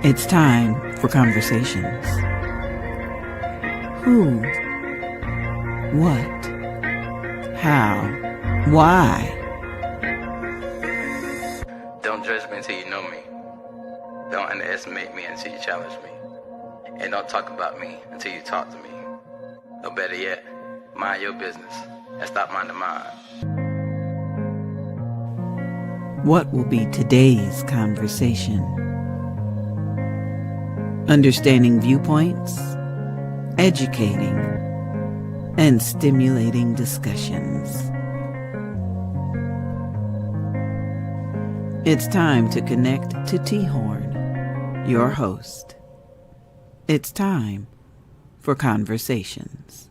It's time for conversations. Who? What? How? Why? Don't judge me until you know me. Don't underestimate me until you challenge me. And don't talk about me until you talk to me. Or better yet, mind your business and stop minding mine. What will be today's conversation? Understanding viewpoints, educating, and stimulating discussions. It's time to connect to T-Horne, your host. It's time for conversations.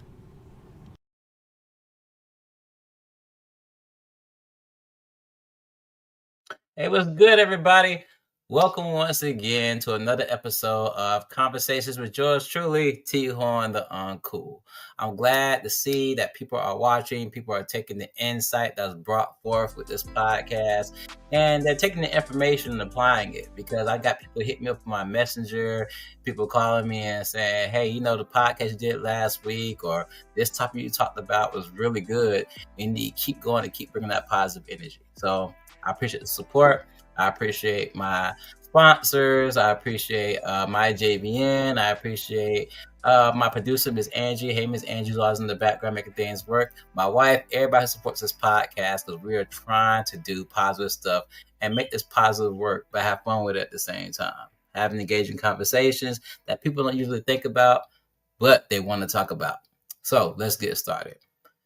Hey, what's good, everybody? Welcome once again to another episode of Conversations with yours truly, T-Horne the Uncool. I'm glad to see that people are watching, people are taking the insight that's brought forth with this podcast, and they're taking the information and applying it, because I got people hitting me up on my messenger, people calling me and saying, hey, you know, the podcast you did last week, or this topic you talked about was really good. You need to keep going and keep bringing that positive energy. So I appreciate the support. I appreciate my sponsors. I appreciate my JVN. I appreciate my producer, Miss Angie. Hey, Miss Angie's always in the background making things work. My wife, everybody who supports this podcast, because we are trying to do positive stuff and make this positive work, but have fun with it at the same time. Having engaging conversations that people don't usually think about, but they want to talk about. So let's get started.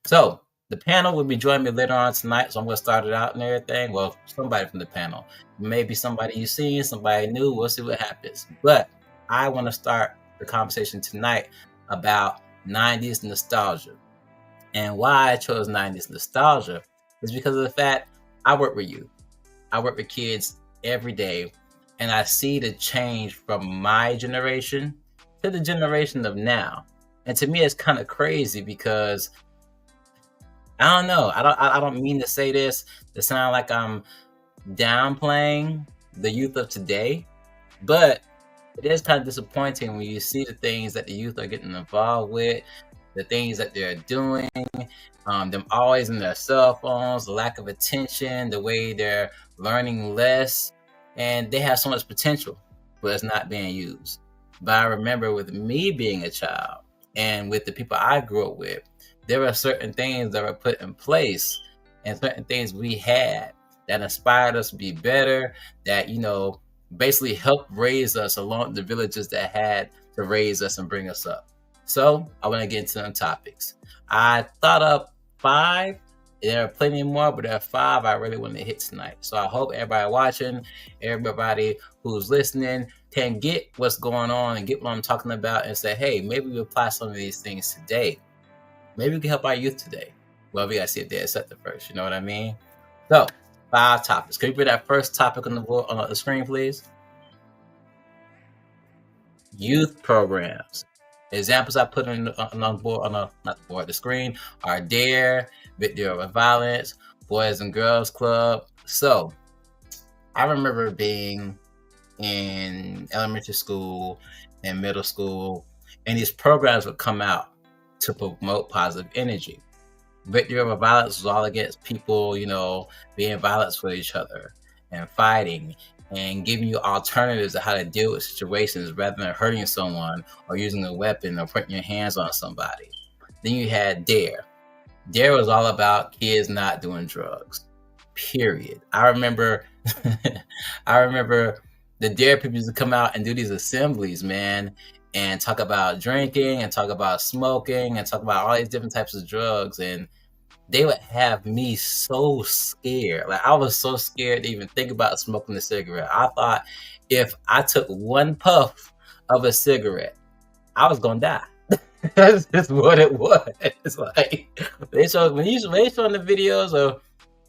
So the panel will be joining me later on tonight, so I'm going to start it out and everything. Well, somebody from the panel. Maybe somebody you've seen, somebody new. We'll see what happens. But I want to start the conversation tonight about 90s nostalgia. And why I chose 90s nostalgia is because of the fact I work with youth. I work with kids every day, and I see the change from my generation to the generation of now. And to me, it's kind of crazy because I don't know. I don't mean to say this to sound like I'm downplaying the youth of today, but it is kind of disappointing when you see the things that the youth are getting involved with, the things that they're doing, them always in their cell phones, the lack of attention, the way they're learning less, and they have so much potential, but it's not being used. But I remember with me being a child and with the people I grew up with, there are certain things that were put in place and certain things we had that inspired us to be better, that, you know, basically helped raise us along the villages that had to raise us and bring us up. So I want to get into some topics. I thought of 5. There are plenty more, but there are 5 I really want to hit tonight. So I hope everybody watching, everybody who's listening can get what's going on and get what I'm talking about and say, hey, maybe we apply some of these things today. Maybe we can help our youth today. Well, we got to see if they accept it first. You know what I mean? So, 5 topics. Can you put that first topic on the screen, please? Youth programs. Examples I put on the screen are DARE, Victory Over Violence, Boys and Girls Club. So, I remember being in elementary school and middle school, and these programs would come out to promote positive energy. Victory Over Violence was all against people, you know, being violent with each other and fighting and giving you alternatives to how to deal with situations rather than hurting someone or using a weapon or putting your hands on somebody. Then you had DARE. DARE was all about kids not doing drugs, period. I remember the DARE people used to come out and do these assemblies, man, and talk about drinking and talk about smoking and talk about all these different types of drugs. And they would have me so scared. Like, I was so scared to even think about smoking a cigarette. I thought if I took one puff of a cigarette, I was going to die. That's just what it was. It's like, when they showing the videos of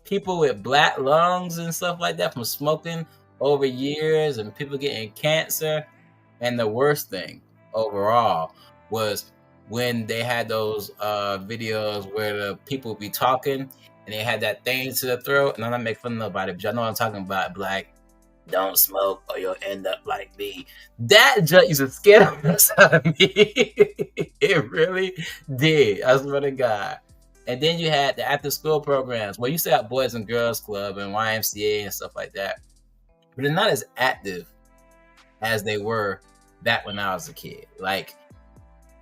people with black lungs and stuff like that from smoking over years and people getting cancer. And the worst thing overall was when they had those videos where the people would be talking and they had that thing to the throat. And I'm not making fun of nobody, but y'all know what I'm talking about. Like, Don't smoke or you'll end up like me. That just used to scare the mess out of me. It really did. I swear to God. And then you had the after school programs. Well, you still have Boys and Girls Club and YMCA and stuff like that. But they're not as active as they were back when I was a kid. Like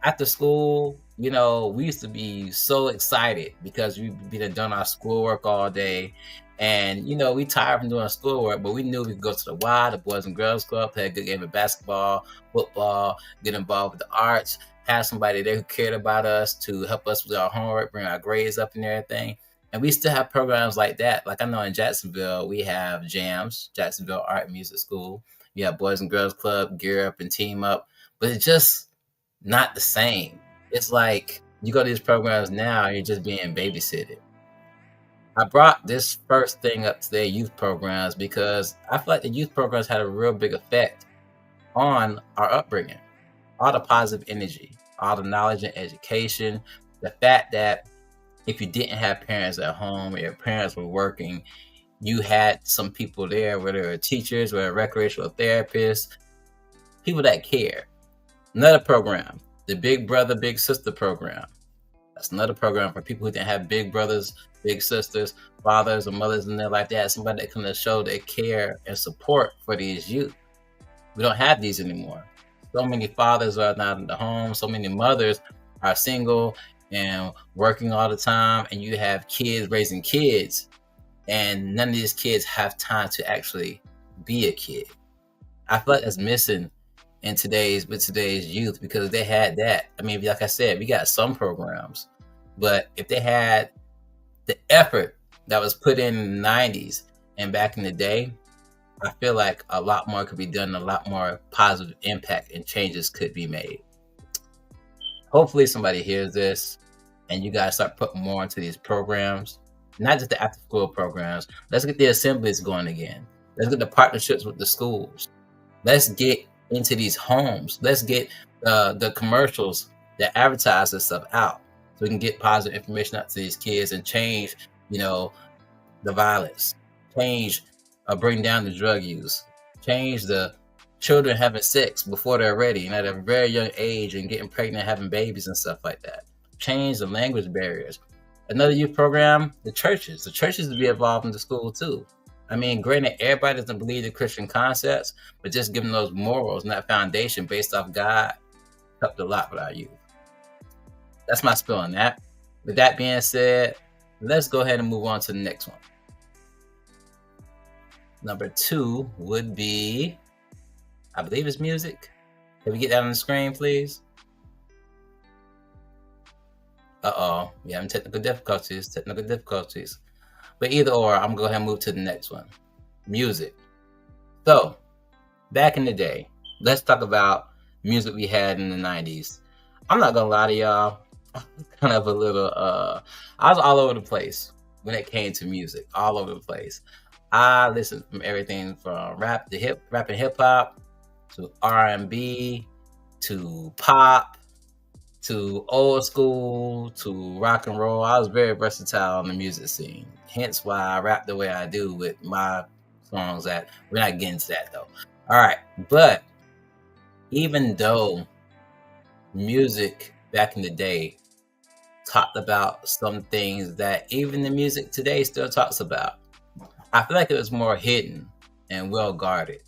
after school, we used to be so excited because we'd been done our schoolwork all day. And, we tired from doing schoolwork, but we knew we could go to the Y, the Boys and Girls Club, play a good game of basketball, football, get involved with the arts, have somebody there who cared about us to help us with our homework, bring our grades up and everything. And we still have programs like that. Like I know in Jacksonville, we have JAMS, Jacksonville Art and Music School. We have Boys and Girls Club, Gear Up and Team Up. But it's just not the same. It's like you go to these programs now, you're just being babysitted. I brought this first thing up today, youth programs, because I feel like the youth programs had a real big effect on our upbringing. All the positive energy, all the knowledge and education, the fact that if you didn't have parents at home or your parents were working, you had some people there, whether they're teachers, whether recreational therapists, people that care. Another program, the Big Brother, Big Sister program. That's another program for people who didn't have big brothers, big sisters, fathers or mothers in their life. They had somebody that can show their care and support for these youth. We don't have these anymore. So many fathers are not in the home. So many mothers are single and working all the time. And you have kids raising kids. And none of these kids have time to actually be a kid. I feel like that's missing in today's youth because they had that. I mean, like I said, we got some programs. But if they had the effort that was put in the 90s and back in the day, I feel like a lot more could be done, a lot more positive impact and changes could be made. Hopefully somebody hears this and you guys start putting more into these programs, not just the after school programs. Let's get the assemblies going again. Let's get the partnerships with the schools. Let's get into these homes. Let's get the commercials that advertise this stuff out so we can get positive information out to these kids and change, the violence, change bring down the drug use, change the children having sex before they're ready and at a very young age and getting pregnant, having babies and stuff like that. Change the language barriers. Another youth program, the churches. The churches to be involved in the school too. I mean, granted, everybody doesn't believe the Christian concepts, but just giving those morals and that foundation based off God helped a lot with our youth. That's my spill on that. With that being said, let's go ahead and move on to the next one. Number 2 would be, I believe it's music. Can we get that on the screen, please? We having technical difficulties. But either or, I'm going to go ahead and move to the next one. Music. So, back in the day, let's talk about music we had in the 90s. I'm not going to lie to y'all. I'm kind of a little, I was all over the place when it came to music. All over the place. I listened from everything from rap and hip hop to R&B to pop to old school to rock and roll. I was very versatile on the music scene. Hence why I rap the way I do with my songs. That we're not getting to that though. All right, but even though music back in the day talked about some things that even the music today still talks about, I feel like it was more hidden and well guarded.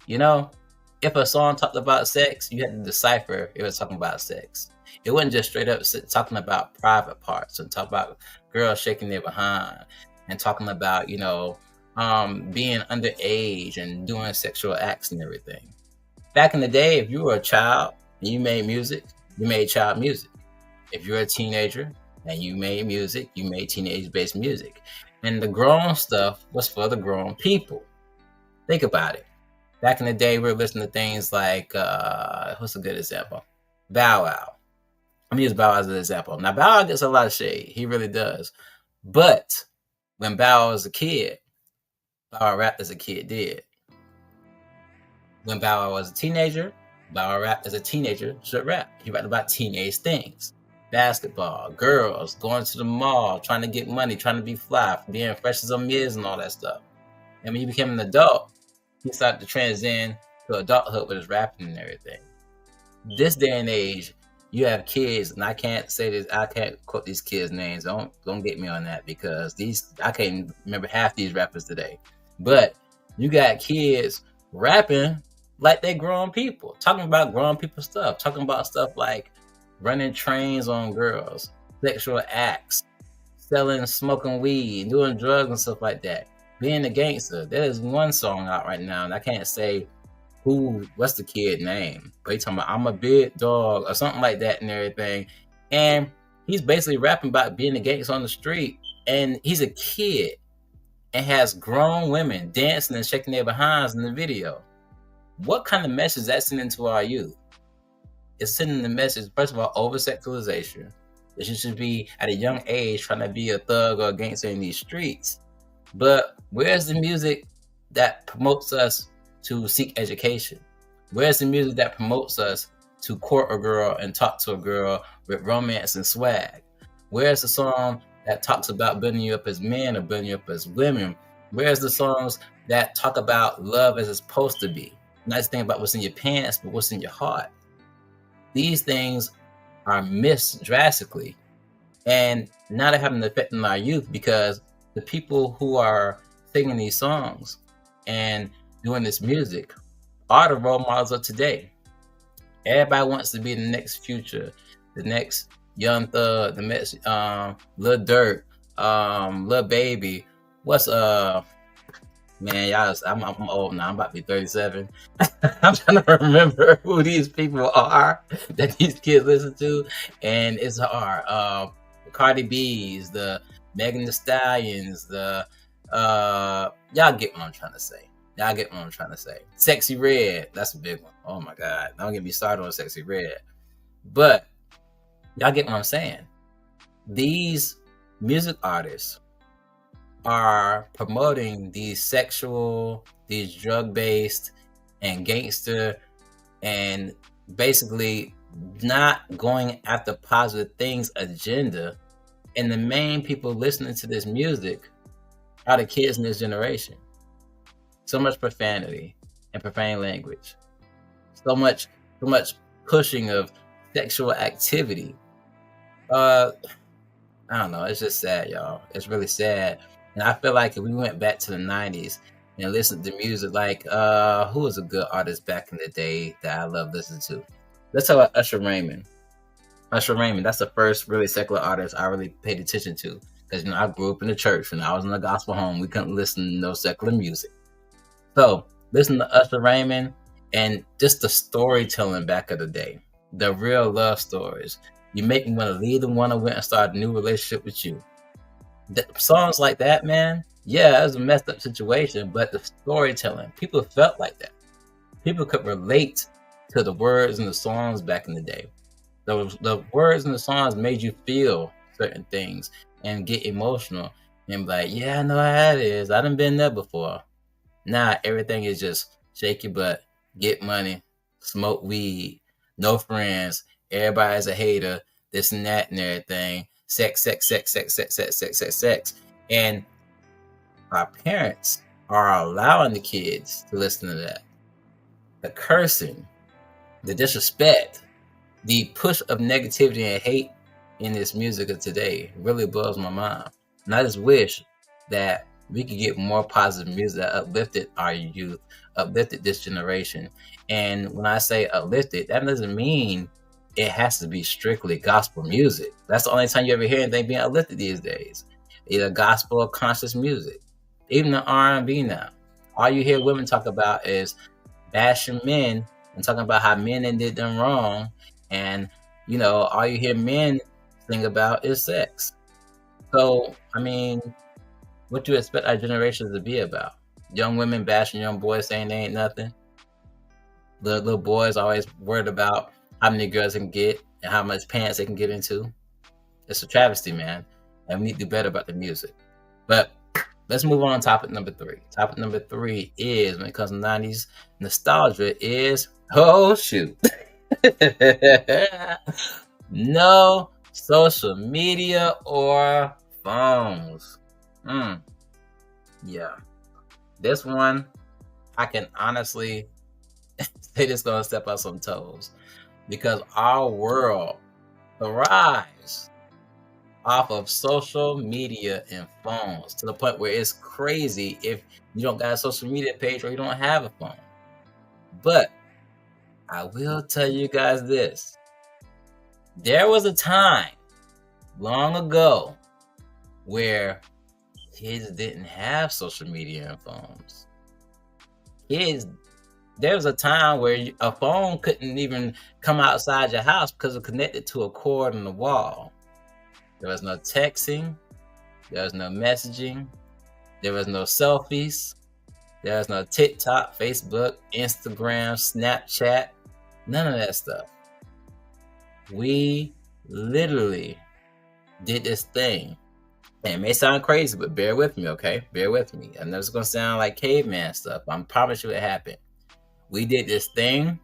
If a song talked about sex, you had to decipher it was talking about sex. It wasn't just straight up talking about private parts and talk about girls shaking their behind and talking about, being underage and doing sexual acts and everything. Back in the day, if you were a child and you made music, you made child music. If you're a teenager and you made music, you made teenage-based music. And the grown stuff was for the grown people. Think about it. Back in the day, we were listening to things like, what's a good example? Bow Wow. I'm going to use Bow Wow as an example. Now, Bow Wow gets a lot of shade. He really does. But when Bow Wow was a kid, Bow Wow rapped as a kid did. When Bow Wow was a teenager, Bow Wow rapped as a teenager should rap. He rapped about teenage things. Basketball, girls, going to the mall, trying to get money, trying to be fly, being fresh as a Miz and all that stuff. And when he became an adult, he started to transcend to adulthood with his rapping and everything. This day and age, you have kids, and I can't quote these kids' names. Don't get me on that, because I can't remember half these rappers today. But you got kids rapping like they grown people, talking about grown people stuff, talking about stuff like running trains on girls, sexual acts, selling, smoking weed, doing drugs and stuff like that. Being a gangster. There's one song out right now, and I can't say what's the kid name, but he's talking about I'm a big dog or something like that and everything. And he's basically rapping about being a gangster on the street, and he's a kid and has grown women dancing and shaking their behinds in the video. What kind of message is that sending to our youth? It's sending the message, first of all, over-sexualization. That you should be, at a young age, trying to be a thug or a gangster in these streets. But where's the music that promotes us to seek education? Where's the music that promotes us to court a girl and talk to a girl with romance and swag? Where's the song that talks about building you up as men or building you up as women? Where's the songs that talk about love as it's supposed to be? Not just think about what's in your pants, but what's in your heart. These things are missed drastically. And now they're having an effect on our youth, because the people who are singing these songs and doing this music are the role models of today. Everybody wants to be the next Future, the next Young Thug, the next Lil Durk, Lil Baby. What's man, y'all, I'm old now. I'm about to be 37. I'm trying to remember who these people are that these kids listen to, and it's hard. The Cardi B's, the Megan Thee Stallions, the y'all get what I'm trying to say. Sexy Red, that's a big one. Oh my God, don't get me started on Sexy Red. But y'all get what I'm saying. These music artists are promoting these sexual, these drug-based and gangster, and basically not going after positive things agenda. And the main people listening to this music are the kids in this generation. So much profanity and profane language. So much pushing of sexual activity. I don't know. It's just sad, y'all. It's really sad. And I feel like if we went back to the 90s and listened to music like, who was a good artist back in the day that I love listening to? Let's talk about Usher Raymond. Usher Raymond, that's the first really secular artist I really paid attention to. Because, I grew up in the church. When I was in a gospel home, we couldn't listen to no secular music. So, listen to Usher Raymond and just the storytelling back of the day. The real love stories. You make me want to leave the one who went and start a new relationship with you. The songs like that, man, yeah, it was a messed up situation, but the storytelling, people felt like that. People could relate to the words and the songs back in the day. The words and the songs made you feel certain things and get emotional and be like, yeah, I know how it is. I done been there before. Nah, everything is just shake your butt, get money, smoke weed, no friends, everybody's a hater, this and that and everything. Sex. And our parents are allowing the kids to listen to that. The cursing, the disrespect, the push of negativity and hate in this music of today really blows my mind. And I just wish that we could get more positive music that uplifted our youth, uplifted this generation. And when I say uplifted, that doesn't mean it has to be strictly gospel music. That's the only time you ever hear anything being uplifted these days. Either gospel or conscious music. Even the R&B now. All you hear women talk about is bashing men and talking about how men did them wrong. And, all you hear men sing about is sex. So, what do you expect our generations to be about? Young women bashing young boys saying they ain't nothing. The little boys always worried about how many girls they can get and how much pants they can get into. It's a travesty, man. And we need to do better about the music. But let's move on to topic number 3. Topic number 3 is, when it comes to 90s nostalgia, is, oh shoot. No social media or phones. Yeah. This one, I can honestly say this gonna step on some toes, because our world thrives off of social media and phones, to the point where it's crazy if you don't got a social media page or you don't have a phone. But I will tell you guys this. There was a time long ago where kids didn't have social media and phones. There was a time where a phone couldn't even come outside your house because it connected to a cord on the wall. There was no texting. There was no messaging. There was no selfies. There was no TikTok, Facebook, Instagram, Snapchat. None of that stuff. We literally did this thing. And it may sound crazy, but bear with me, okay? Bear with me. I know it's going to sound like caveman stuff. I promise you it happened. We did this thing,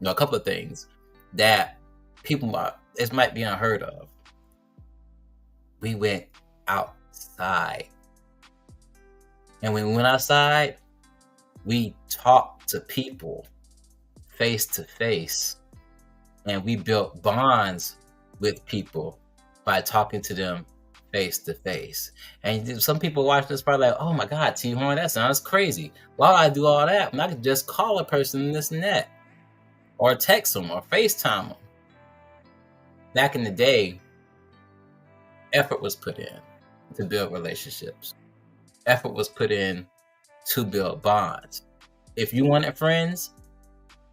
a couple of things that this might be unheard of. We went outside. And when we went outside, we talked to people face to face. And we built bonds with people by talking to them face to face. And some people watch this probably like, oh my God, T-Horne, that sounds crazy. Why would I do all that when I could just call a person in this and that? Or text them or FaceTime them. Back in the day, effort was put in to build relationships. Effort was put in to build bonds. If you wanted friends,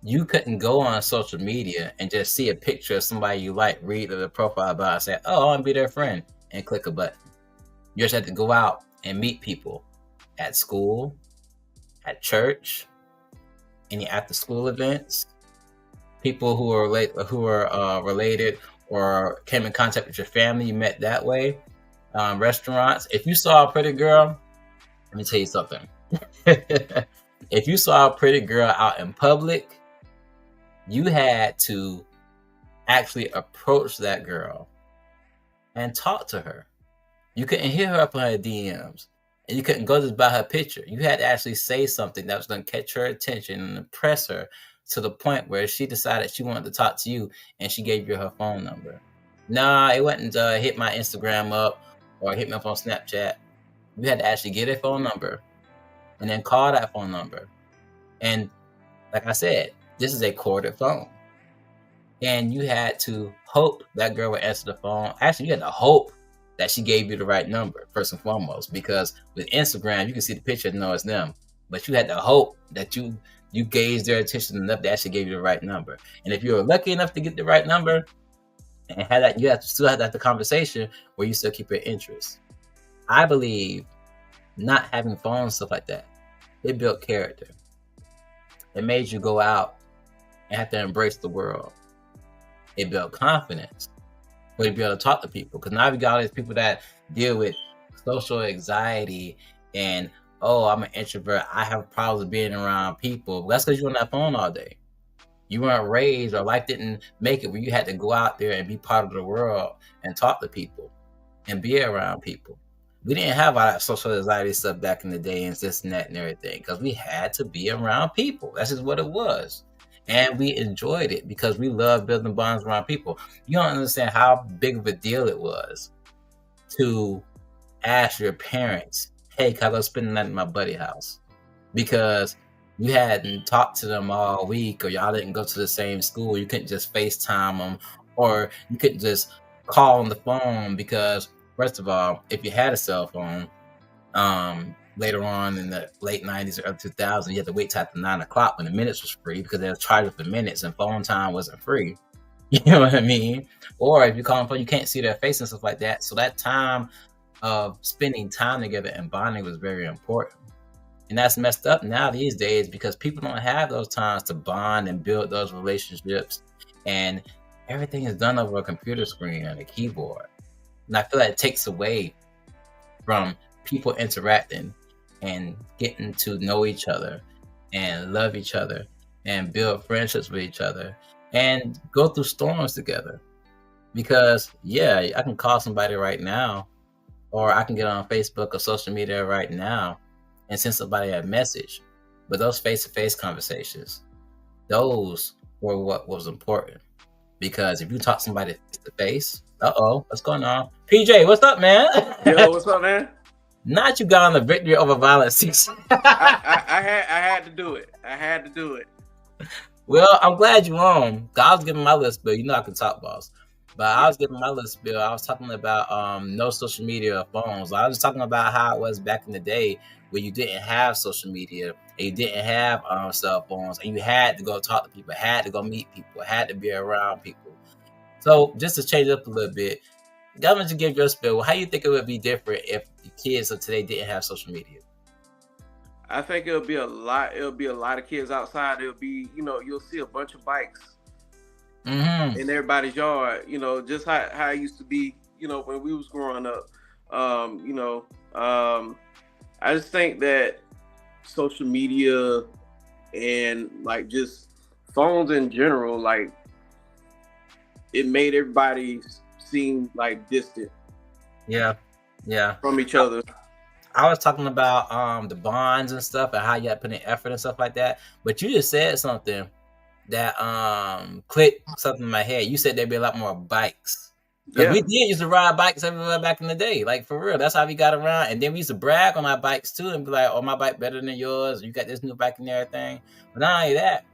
you couldn't go on social media and just see a picture of somebody you like, read the profile about, and say, oh, I want to be their friend, and click a button. You just had to go out and meet people at school, at church, any after school events, people who are related or came in contact with your family, you met that way. Restaurants. If you saw a pretty girl, let me tell you something. If you saw a pretty girl out in public, you had to actually approach that girl and talk to her. You couldn't hit her up on her DMs, and you couldn't go just by her picture. You had to actually say something that was going to catch her attention and impress her to the point where she decided she wanted to talk to you, and she gave you her phone number. Nah, it wasn't hit my Instagram up or hit me up on Snapchat. You had to actually get a phone number and then call that phone number. And like I said, this is a corded phone. And you had to hope that girl would answer the phone. Actually, you had to hope that she gave you the right number, first and foremost, because with Instagram, you can see the picture and know it's them. But you had to hope that you gauged their attention enough that actually gave you the right number. And if you were lucky enough to get the right number and had that, you have to still have that the conversation where you still keep your interest. I believe not having phones, stuff like that, it built character. It made you go out and have to embrace the world. It built confidence. But to be able to talk to people. Because now we got all these people that deal with social anxiety and, oh, I'm an introvert. I have problems being around people. That's because you're on that phone all day. You weren't raised, or life didn't make it where you had to go out there and be part of the world and talk to people and be around people. We didn't have all that social anxiety stuff back in the day and this and that and everything, because we had to be around people. That's just what it was. And we enjoyed it because we love building bonds around people. You don't understand how big of a deal it was to ask your parents, hey, can I go spend the night at my buddy's house? Because you hadn't talked to them all week, or y'all didn't go to the same school. You couldn't just FaceTime them, or you couldn't just call on the phone because, first of all, if you had a cell phone, later on in the late 90s or early 2000s, you had to wait till after 9 o'clock when the minutes was free, because they were charging for minutes and phone time wasn't free. You know what I mean? Or if you call them phone, you can't see their face and stuff like that. So that time of spending time together and bonding was very important. And that's messed up now these days because people don't have those times to bond and build those relationships. And everything is done over a computer screen and a keyboard. And I feel like it takes away from people interacting and getting to know each other and love each other and build friendships with each other and go through storms together. Because, yeah, I can call somebody right now, or I can get on Facebook or social media right now and send somebody a message. But those face-to-face conversations, those were what was important. Because if you talk to somebody face-to-face, what's going on? PJ, what's up, man? Yo, what's up, man? Not you got on the victory over violence. I had to do it. I had to do it. Well, I'm glad you on. I was giving my list, Bill. You know I can talk, boss. But I was giving my list, Bill. I was talking about no social media or phones. I was talking about how it was back in the day where you didn't have social media and you didn't have cell phones, and you had to go talk to people, had to go meet people, had to be around people. So just to change it up a little bit, government to give your spill. How you think it would be different if the kids of today didn't have social media? I think it'll be a lot of kids outside. It'll be, you'll see a bunch of bikes in everybody's yard, just how it used to be, when we was growing up. I just think that social media and like just phones in general, like it made everybody seem like distant. Yeah. From each other. I was talking about the bonds and stuff and how you got to put in effort and stuff like that. But you just said something that clicked something in my head. You said there'd be a lot more bikes. Because we did used to ride bikes everywhere back in the day. Like, for real. That's how we got around. And then we used to brag on our bikes, too, and be like, oh, my bike better than yours. You got this new bike and everything. But not only that,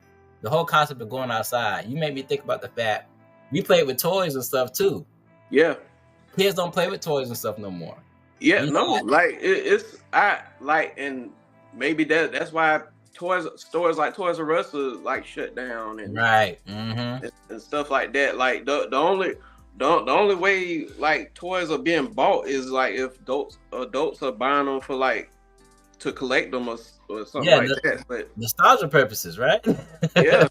the whole concept of going outside, you made me think about the fact we played with toys and stuff, too. Yeah. Kids don't play with toys and stuff no more. Yeah, and maybe that's why stores like Toys R Us are like shut down and right, and stuff like that. Like the only way like toys are being bought is like if adults are buying them for like to collect them or something that. But nostalgia purposes, right? Yeah.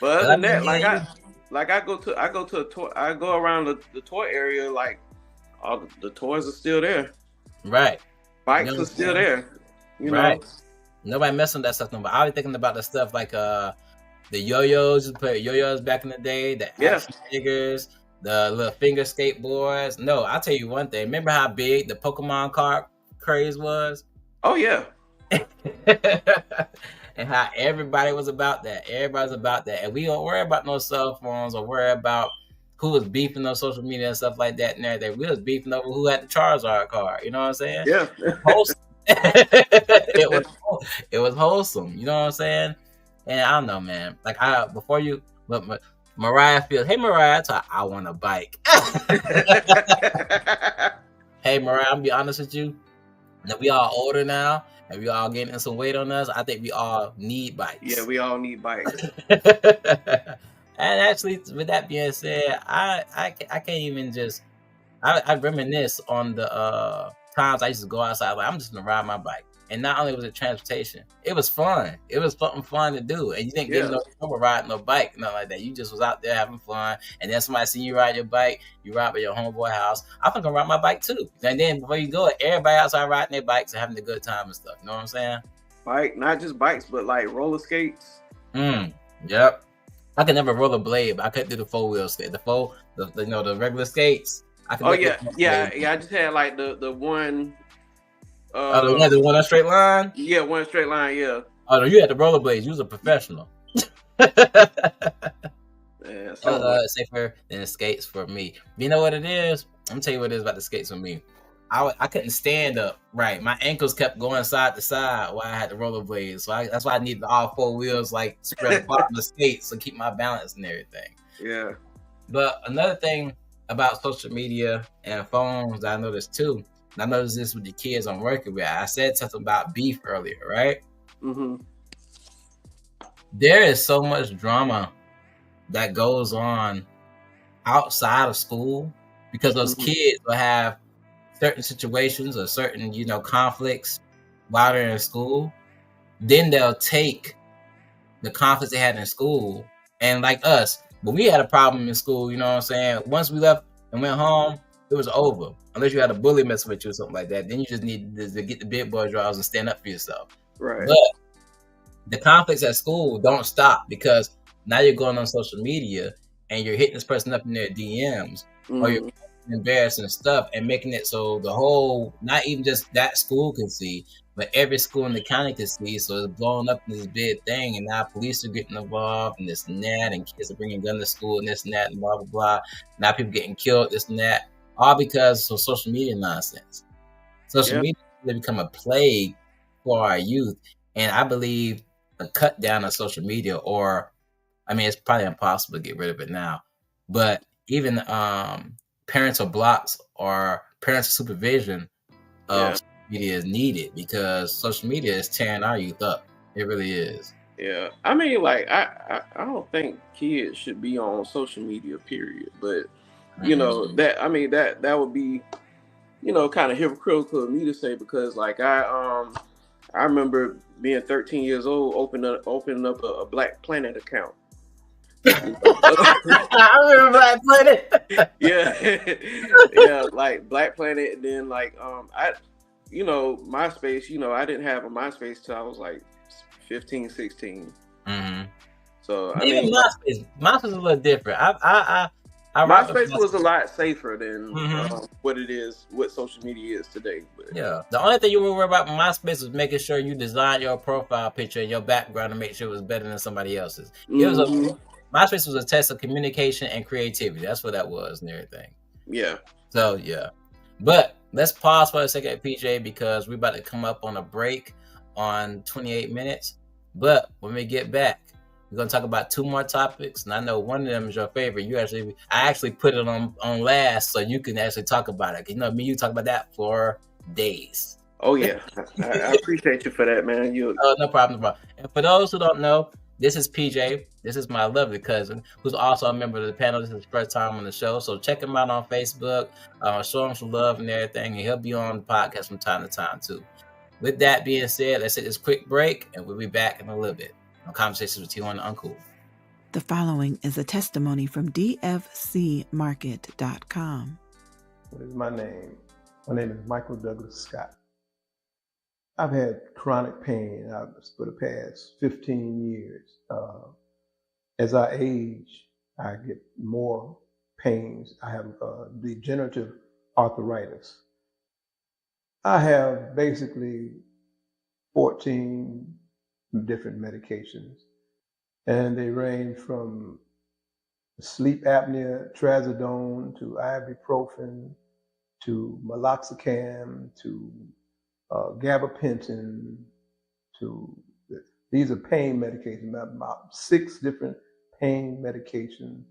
But other than that, I go around the toy area, like all the toys are still there. Right. Bikes are still there. You know. Nobody messing with that stuff no more. I was thinking about the stuff like the yo-yos. You put yo-yos back in the day, the action figures, the little finger skateboards. No, I'll tell you one thing. Remember how big the Pokemon card craze was? Oh yeah. And how everybody was about that. Everybody's about that. And we don't worry about no cell phones or worry about who was beefing on social media and stuff like that and everything. We was beefing over who had the Charizard card. You know what I'm saying? Yeah. It was wholesome. You know what I'm saying? And I don't know, man. Like Mariah feels, hey Mariah, I want a bike. Hey Mariah, I'm gonna be honest with you. That we all older now and we all getting some weight on us. I think we all need bikes. Yeah, we all need bikes. And actually, with that being said, I can't even just I reminisce on the times I used to go outside. Like, I'm just gonna ride my bike, and not only was it transportation, it was fun. It was something fun to do, and you didn't get no trouble riding no bike, nothing like that. You just was out there having fun, and then somebody see you ride your bike, you ride by your homeboy house. I'm gonna ride my bike too, and then before you go, everybody outside riding their bikes and having a good time and stuff. You know what I'm saying? Bike, not just bikes, but like roller skates. Yep. I could never roller blade, but I couldn't do the 4-wheel skate. The regular skates. I just had like the one. The one on straight line. Yeah, one straight line. Yeah. Oh no, you had the rollerblades. You was a professional. Safer than the skates for me. You know what it is? I'm gonna tell you what it is about the skates for me. I couldn't stand up right. My ankles kept going side to side while I had the rollerblades. So that's why I needed all 4 wheels like spread apart on the skates to keep my balance and everything. Yeah. But another thing about social media and phones that I noticed too, and I noticed this with the kids I'm working with. I said something about beef earlier, right? Mm-hmm. There is so much drama that goes on outside of school because those kids will have certain situations or certain, conflicts while they're in school. Then they'll take the conflicts they had in school, and like us, but we had a problem in school, you know what I'm saying? Once we left and went home, it was over. Unless you had a bully messing with you or something like that. Then you just need to get the big boy draws and stand up for yourself. Right. But the conflicts at school don't stop because now you're going on social media and you're hitting this person up in their DMs or you're embarrassing stuff and making it so the whole, not even just that school can see, but every school in the county can see. So it's blowing up in this big thing, and now police are getting involved and this and that, and kids are bringing guns to school and this and that and blah blah blah. Now people getting killed, this and that, all because of social media nonsense. Social media has become a plague for our youth, and I believe a cut down on social media, or I mean, it's probably impossible to get rid of it now, but even parental blocks or parental supervision of social media is needed, because social media is tearing our youth up. It really is. Yeah, I mean, like I don't think kids should be on social media, period. But you know that, I mean, that would be, you know, kind of hypocritical of me to say, because like I remember being 13 years old, opening up a Black Planet account. I remember Black Planet. yeah, like Black Planet, and then like I, you know, MySpace. You know, I didn't have a MySpace till I was like 15, 16. So I mean, MySpace is a little different. MySpace was a lot safer than what social media is today. But. Yeah, the only thing you were worried about in MySpace was making sure you designed your profile picture and your background to make sure it was better than somebody else's. MySpace was a test of communication and creativity. That's what that was and everything. Yeah. So yeah, but let's pause for a second, PJ, because we're about to come up on a break on 28 minutes. But when we get back, we're gonna talk about 2 more topics, and I know one of them is your favorite. I actually put it on last so you can actually talk about it. You know, me, you talk about that for days. Oh yeah, I appreciate you for that, man. No problem. And for those who don't know, this is PJ. This is my lovely cousin, who's also a member of the panel. This is his first time on the show, so check him out on Facebook. Show him some love and everything, and he'll be on the podcast from time to time too. With that being said, let's take this quick break, and we'll be back in a little bit on Conversations with T-Horne the Uncool. The following is a testimony from dfcmarket.com. What is my name? My name is Michael Douglas Scott. I've had chronic pain for the past 15 years. As I age, I get more pains. I have degenerative arthritis. I have basically 14 different medications, and they range from sleep apnea, trazodone, to ibuprofen, to meloxicam, to gabapentin, these are pain medications, about 6 different pain medications,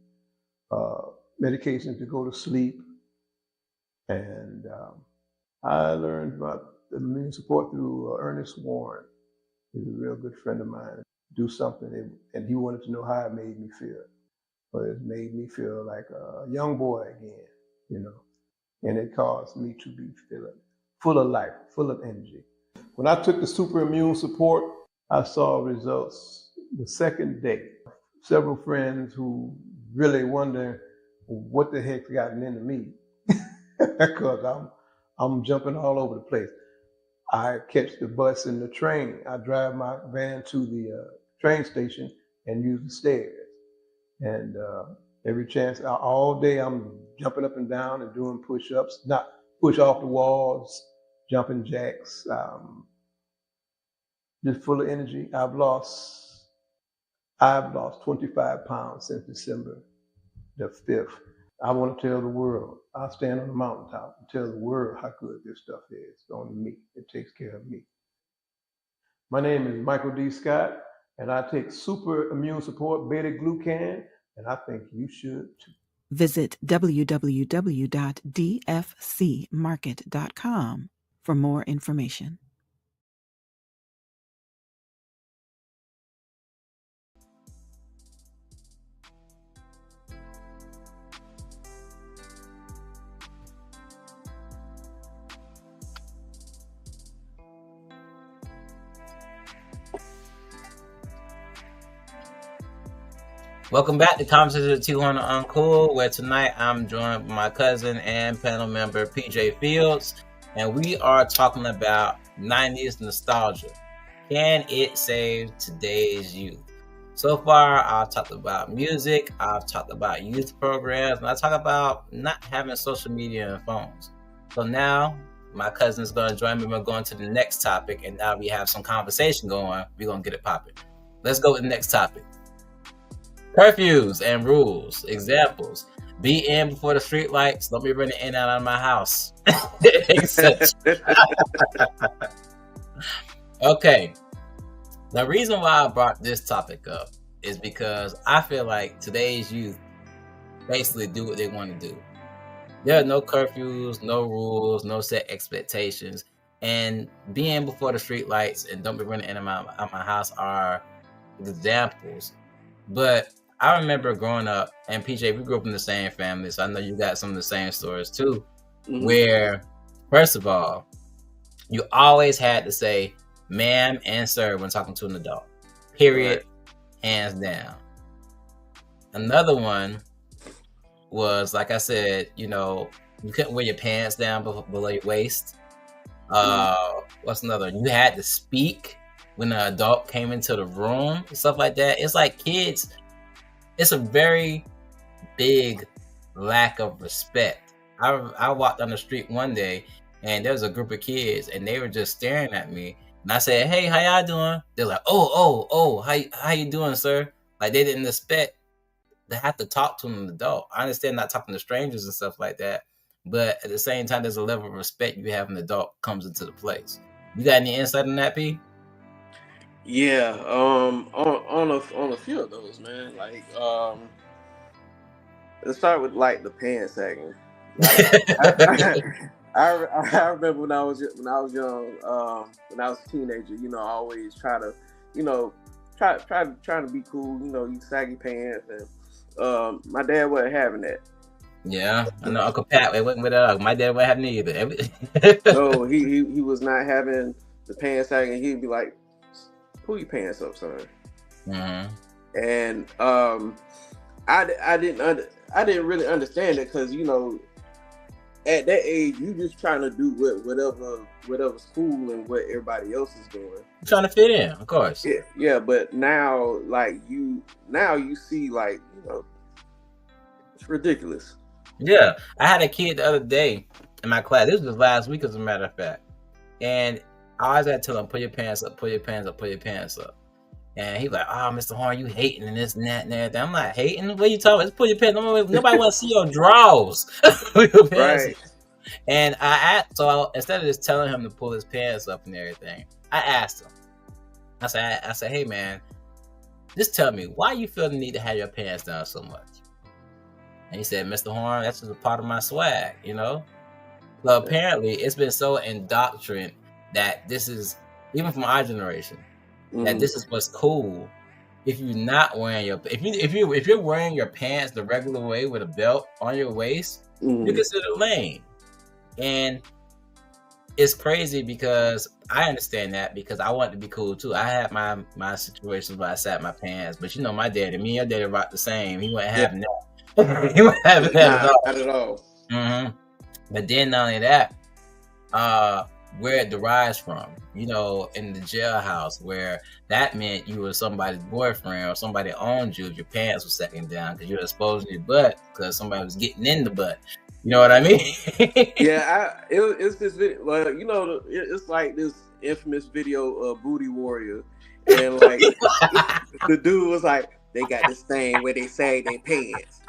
medications to go to sleep. And I learned about the immune support through Ernest Warren. He's a real good friend of mine. Do something, and he wanted to know how it made me feel. But it made me feel like a young boy again, you know. And it caused me to be feeling full of life, full of energy. When I took the super immune support, I saw results the second day. Several friends who really wonder what the heck's gotten into me, because I'm jumping all over the place. I catch the bus and the train. I drive my van to the train station and use the stairs. And every chance, all day I'm jumping up and down and doing push-ups, not push off the walls, jumping jacks, just full of energy. I've lost 25 pounds since December the 5th. I want to tell the world. I'll stand on the mountaintop and tell the world how good this stuff is. It's on me. It takes care of me. My name is Michael D. Scott, and I take super immune support, beta-glucan, and I think you should too. Visit www.dfcmarket.com for more information. Welcome back to Conversations with T-Horne the Uncool, where tonight I'm joined by my cousin and panel member PJ Fields, and we are talking about 90s nostalgia. Can it save today's youth? So far, I've talked about music, I've talked about youth programs, and I talk about not having social media and phones. So now, my cousin's going to join me. We're going to the next topic, and now we have some conversation going. We're going to get it popping. Let's go with the next topic. Curfews and rules. Examples. Be in before the street lights. Don't be running in and out of my house. Okay. The reason why I brought this topic up is because I feel like today's youth basically do what they want to do. There are no curfews, no rules, no set expectations. And being before the street lights and don't be running in and out of my house are examples. But I remember growing up, and PJ, we grew up in the same family, so I know you got some of the same stories too, where, first of all, you always had to say ma'am and sir when talking to an adult. Period. Right. Hands down. Another one was, like I said, you couldn't wear your pants down below your waist. What's another? You had to speak when an adult came into the room, stuff like that. It's like kids, it's a very big lack of respect. I walked down the street one day and there was a group of kids and they were just staring at me. And I said, hey, how y'all doing? They're like, oh, how you doing, sir? Like they didn't expect to have to talk to an adult. I understand not talking to strangers and stuff like that. But at the same time, there's a level of respect you have an adult comes into the place. You got any insight on that, P? Yeah, on a few of those, man. Like, let's start with like the pants sagging. Like, I remember when I was young, when I was a teenager. I always try to, trying to be cool. You saggy pants, and my dad wasn't having that. Yeah, I know Uncle Pat. It wasn't with my dad wasn't having either. No, he was not having the pants sagging. He'd be like, pull your pants up, son. Mm-hmm. And I didn't really understand it because at that age you just trying to do whatever school and what everybody else is doing. You're trying to fit in, of course. Yeah. But now, like you see, like it's ridiculous. Yeah, I had a kid the other day in my class. This was last week, as a matter of fact, and I always had to tell him, pull your pants up, pull your pants up, pull your pants up. And he's like, oh, Mr. Horne, you hating and this and that and everything. I'm not hating. What are you talking about? Let's pull your pants. Nobody want to see your drawers. Right. And so instead of just telling him to pull his pants up and everything, I asked him. I said, hey, man, just tell me, why you feel the need to have your pants down so much? And he said, Mr. Horne, that's just a part of my swag, So apparently it's been so indoctrined that this is, even from our generation, that this is what's cool. If you're not wearing if you're wearing your pants the regular way with a belt on your waist, you're considered lame. And it's crazy because I understand that because I want to be cool too. I had my situations where I sat my pants, but my daddy, me and your daddy rocked the same. He wasn't having that. He wasn't having that at all. Not at all. Mm-hmm. But then not only that, where it derives from, in the jailhouse, where that meant you were somebody's boyfriend or somebody owned you if your pants were second down because you're exposing your butt because somebody was getting in the butt. You know what I mean? Yeah, it's this video, like, it's like this infamous video of Booty Warrior, and like the dude was like, they got this thing where they sag their pants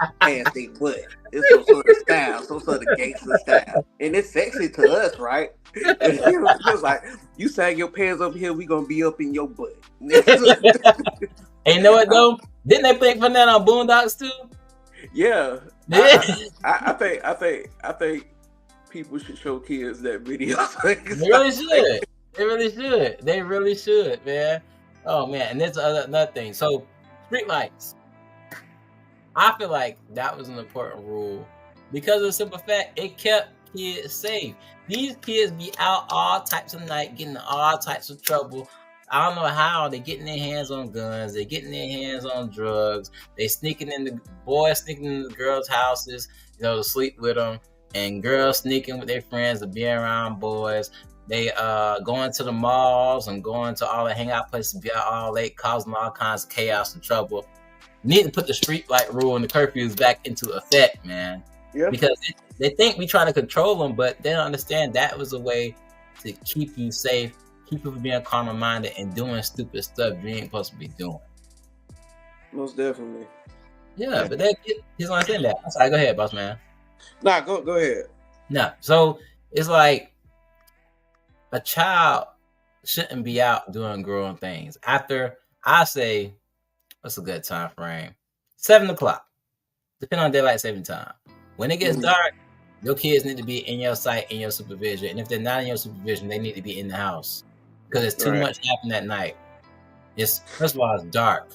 they butt. It's some sort of style, some sort of gangster style, and it's sexy to us, right? And he was like, you sag your pants up here, we gonna be up in your butt. And you know what though? Didn't they play for that on Boondocks too? Yeah. I think people should show kids that video. They really should, man. Oh man, and there's another thing. So street lights. I feel like that was an important rule because of the simple fact it kept kids safe. These kids be out all types of night, getting in all types of trouble. I don't know how they getting their hands on guns. They getting their hands on drugs. They sneaking in the girls' houses, to sleep with them, and girls sneaking with their friends to be around boys. They going to the malls and going to all the hangout places, be out all late, causing all kinds of chaos and trouble. Need to put the street light rule and the curfews back into effect, man. Yeah. Because they think we trying to control them, but they don't understand that was a way to keep you safe, keep you from being calm minded and doing stupid stuff you ain't supposed to be doing. Most definitely. Yeah, but he's not saying that. I'm sorry, go ahead, boss man. Nah, go ahead. No, so it's like a child shouldn't be out doing grown things. After I say, what's a good time frame? 7 o'clock, depending on daylight saving time. When it gets dark, your kids need to be in your sight, in your supervision. And if they're not in your supervision, they need to be in the house because it's too much happening at night. First of all, it's dark,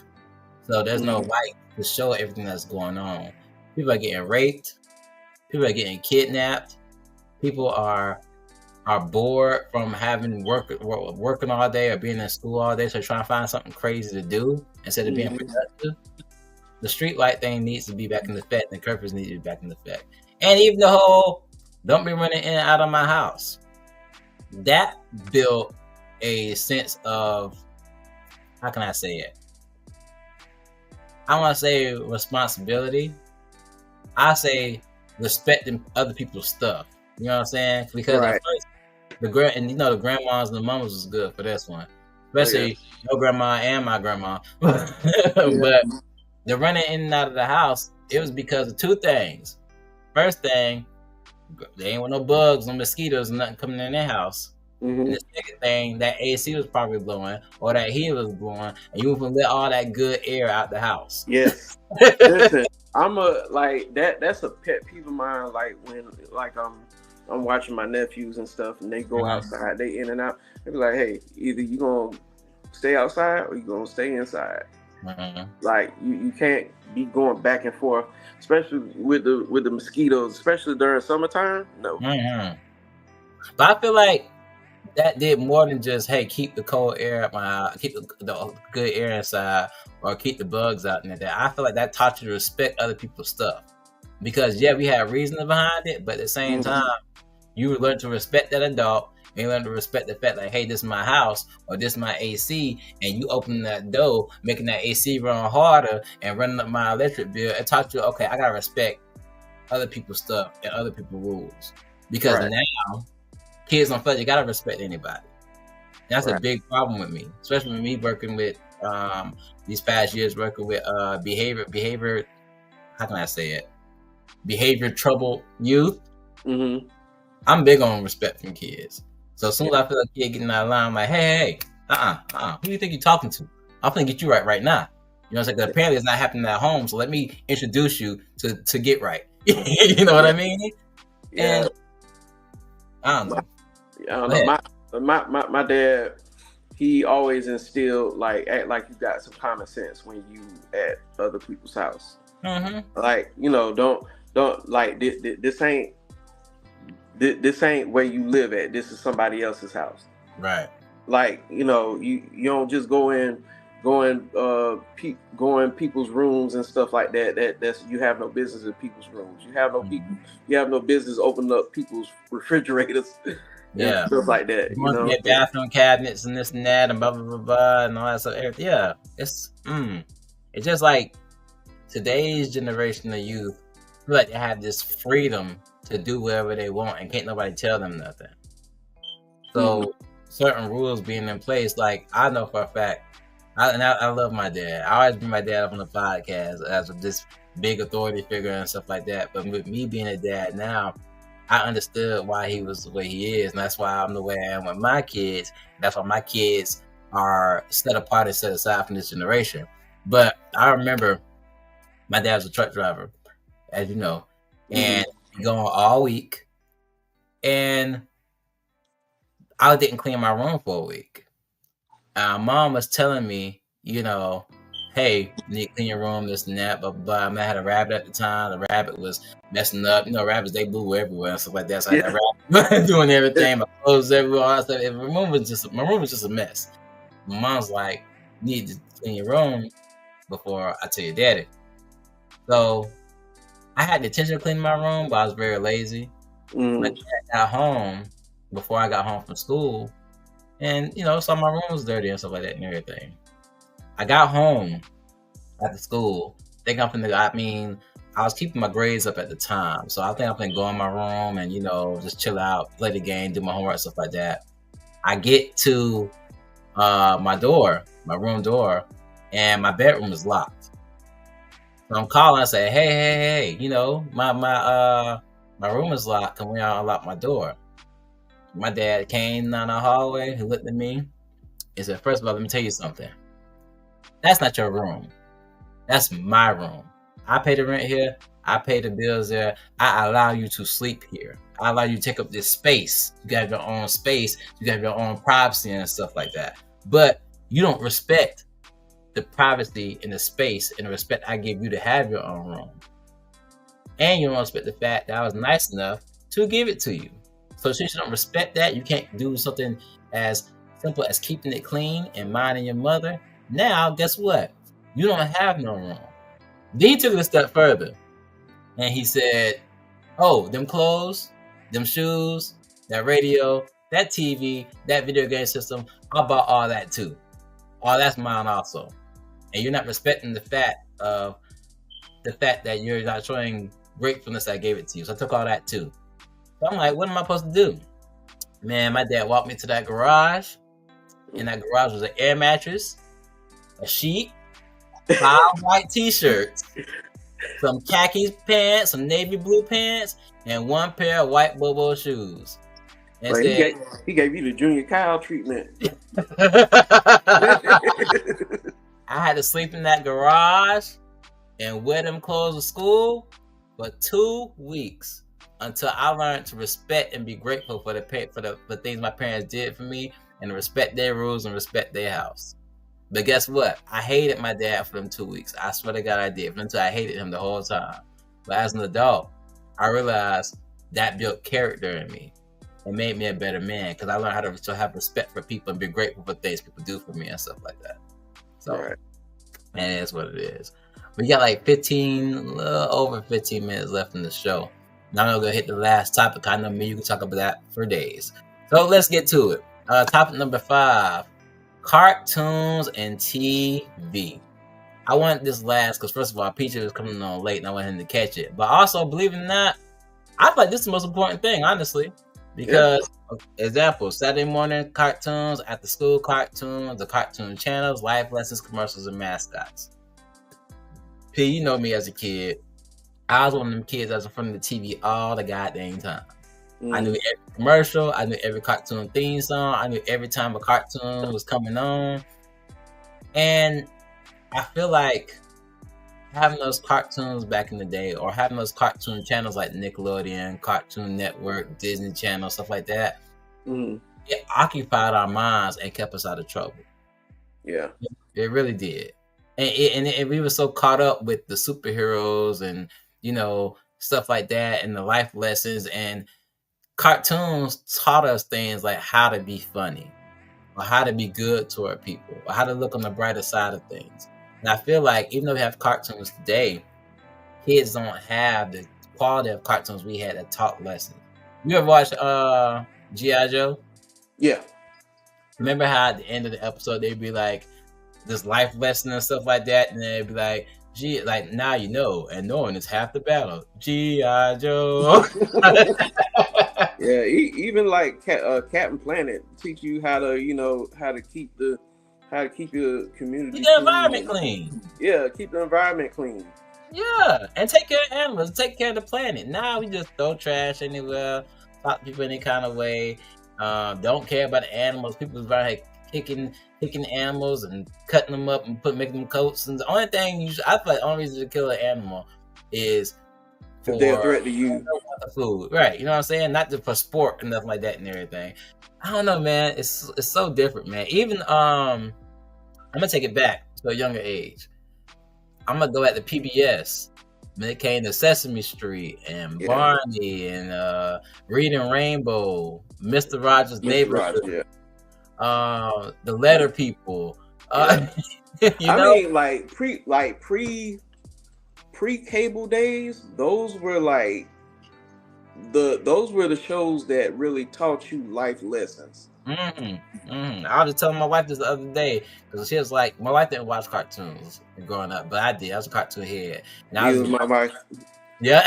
so there's no light to show everything that's going on. People are getting raped. People are getting kidnapped. People are bored from having working all day or being in school all day, so trying to find something crazy to do instead of being productive. The street light thing needs to be back in effect. The curfews need to be back in effect. And even the whole don't be running in and out of my house. That built a sense of, how can I say it? I want to say responsibility. I say respecting other people's stuff. You know what I'm saying? Because at first, the grandmas and the mamas was good for this one, especially your grandma and my grandma. But the running in and out of the house, it was because of two things. First thing, they ain't want no bugs, no mosquitoes, nothing coming in their house. And the second thing, that AC was probably blowing or that heater was blowing, and you were gonna let all that good air out the house. Yes. Listen, that's a pet peeve of mine. Like when I'm watching my nephews and stuff, and they go outside, they in and out. They be like, "Hey, either you gonna stay outside or you gonna stay inside." Like you can't be going back and forth, especially with the mosquitoes, especially during summertime. No. But I feel like that did more than just, hey, keep the cold air at my house, keep the good air inside, or keep the bugs out and that. I feel like that taught you to respect other people's stuff. Because we had reason behind it, but at the same time, you learn to respect that adult, and you learn to respect the fact like, hey, this is my house, or this is my AC, and you open that door, making that AC run harder and running up my electric bill. It taught you, okay, I gotta respect other people's stuff and other people's rules. Because now, kids don't feel you gotta respect anybody. That's a big problem with me, especially with me working with these past years working with behavior. How can I say it? Behavior troubled youth. I'm big on respect from kids. So as soon as I feel a kid getting out of line, I'm like, hey, who do you think you're talking to? I'm gonna get you right now. You know, it's like apparently it's not happening at home, so let me introduce you to get right. You know what I mean? And I don't know. My dad, he always instilled act like you got some common sense when you at other people's house. Like, don't like this ain't where you live at. This is somebody else's house. Right. Like, you don't just go in people's rooms and stuff like that. That's you have no business in people's rooms. You have no business opening up people's refrigerators. And stuff like that. You want to get bathroom cabinets and this and that and blah blah blah blah and all that stuff. Yeah, it's just like today's generation of youth feel like they have this freedom to do whatever they want and can't nobody tell them nothing. So certain rules being in place, like I know for a fact, I love my dad. I always bring my dad up on the podcast as this big authority figure and stuff like that. But with me being a dad now, I understood why he was the way he is, and that's why I'm the way I am with my kids. That's why my kids are set apart and set aside from this generation. But I remember my dad was a truck driver, as you know, and going all week, and I didn't clean my room for a week. Mom was telling me, hey, you need to clean your room, this and that, but I had a rabbit at the time. The rabbit was messing up. Rabbits, they blew everywhere and stuff like that. So I had a rabbit doing everything, my clothes everywhere, all that stuff. My room was just a mess. My mom's like, you need to clean your room before I tell your daddy. So I had the intention of cleaning my room, but I was very lazy. When I got home, before I got home from school, and so my room was dirty and stuff like that and everything. I got home after school. I was keeping my grades up at the time, so I think I'm gonna go in my room and just chill out, play the game, do my homework, stuff like that. I get to my room door, and my bedroom is locked. So I'm calling. I say, hey, my room is locked. Can we unlock my door? My dad came down the hallway. He looked at me. He said, first of all, let me tell you something. That's not your room. That's my room. I pay the rent here. I pay the bills there. I allow you to sleep here. I allow you to take up this space. You got your own space. You got your own privacy and stuff like that. But you don't respect the privacy and the space and the respect I give you to have your own room. And you don't respect the fact that I was nice enough to give it to you. So since you don't respect that, you can't do something as simple as keeping it clean and minding your mother. Now, guess what? You don't have no room. Then he took it a step further. And he said, oh, them clothes, them shoes, that radio, that TV, that video game system, I bought all that too. All that's mine also. And you're not respecting the fact that you're not showing gratefulness I gave it to you. So I took all that too. So I'm like, what am I supposed to do? Man, my dad walked me to that garage. In that garage was an air mattress, a sheet, 5 white t-shirts, some khaki pants, some navy blue pants, and 1 pair of white Bobo shoes. And said, he gave you the Junior Kyle treatment. I had to sleep in that garage and wear them clothes to school for 2 weeks until I learned to respect and be grateful for the things my parents did for me and to respect their rules and respect their house. But guess what? I hated my dad for them 2 weeks. I swear to God I did. Until I hated him the whole time. But as an adult, I realized that built character in me. It made me a better man because I learned how to have respect for people and be grateful for things people do for me and stuff like that. So, right. And it is what it is. We got like 15 minutes left in the show. Now I'm going to hit the last topic. I know me, you can talk about that for days. So let's get to it. Topic number 5. Cartoons and TV. I wanted this last because first of all, Peachy was coming on late and I wanted him to catch it. But also, believe it or not, I thought this is the most important thing, honestly. Because, example, Saturday morning cartoons, after school cartoons, the cartoon channels, life lessons, commercials, and mascots. P, you know me as a kid. I was one of them kids that was in front of the TV all the goddamn time. I knew every commercial. I knew every cartoon theme song. I knew every time a cartoon was coming on. And I feel like having those cartoons back in the day or having those cartoon channels like Nickelodeon, Cartoon Network, Disney Channel, stuff like that, it occupied our minds and kept us out of trouble. Yeah. It really did. And we were so caught up with the superheroes and, stuff like that and the life lessons, and cartoons taught us things like how to be funny or how to be good toward people or how to look on the brighter side of things. And I feel like even though we have cartoons today, kids don't have the quality of cartoons we had that taught lessons. You ever watch G.I. Joe? Yeah. Remember how at the end of the episode they'd be like this life lesson and stuff like that, and they'd be like, "Gee, like now you know, and knowing is half the battle." G.I. Joe. Yeah, even like Captain Planet teach you how to keep your community, keep the environment clean. Yeah, keep the environment clean. Yeah, and take care of animals, take care of the planet. Now we just throw trash anywhere, talk to people any kind of way. Don't care about the animals. People are like kicking animals and cutting them up and making them coats. And the only thing I feel like the only reason to kill an animal is if they're a threat to you. Food, right? You know what I'm saying? Not just for sport and nothing like that and everything. I don't know, man. It's so different, man. Even I'm gonna take it back to a younger age. I'm gonna go at the PBS when it came to Sesame Street and Barney and Reading Rainbow, Mr. Rogers' Neighborhood, the Letter People. I mean, pre cable days, those were like those were the shows that really taught you life lessons. I was just telling my wife this the other day because she was like, my wife didn't watch cartoons growing up, but I did. I was a cartoon head, and I was my wife. Yeah,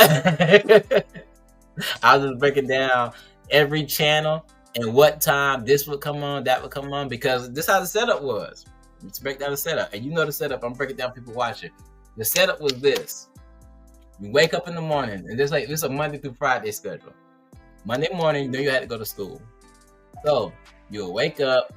I was just breaking down every channel and what time this would come on, that would come on, because this is how the setup was. Let's break down the setup, and you know the setup. I'm breaking down people watching. The setup was this: you wake up in the morning, and this is a Monday through Friday schedule. Monday morning, you know you had to go to school. So you'll wake up,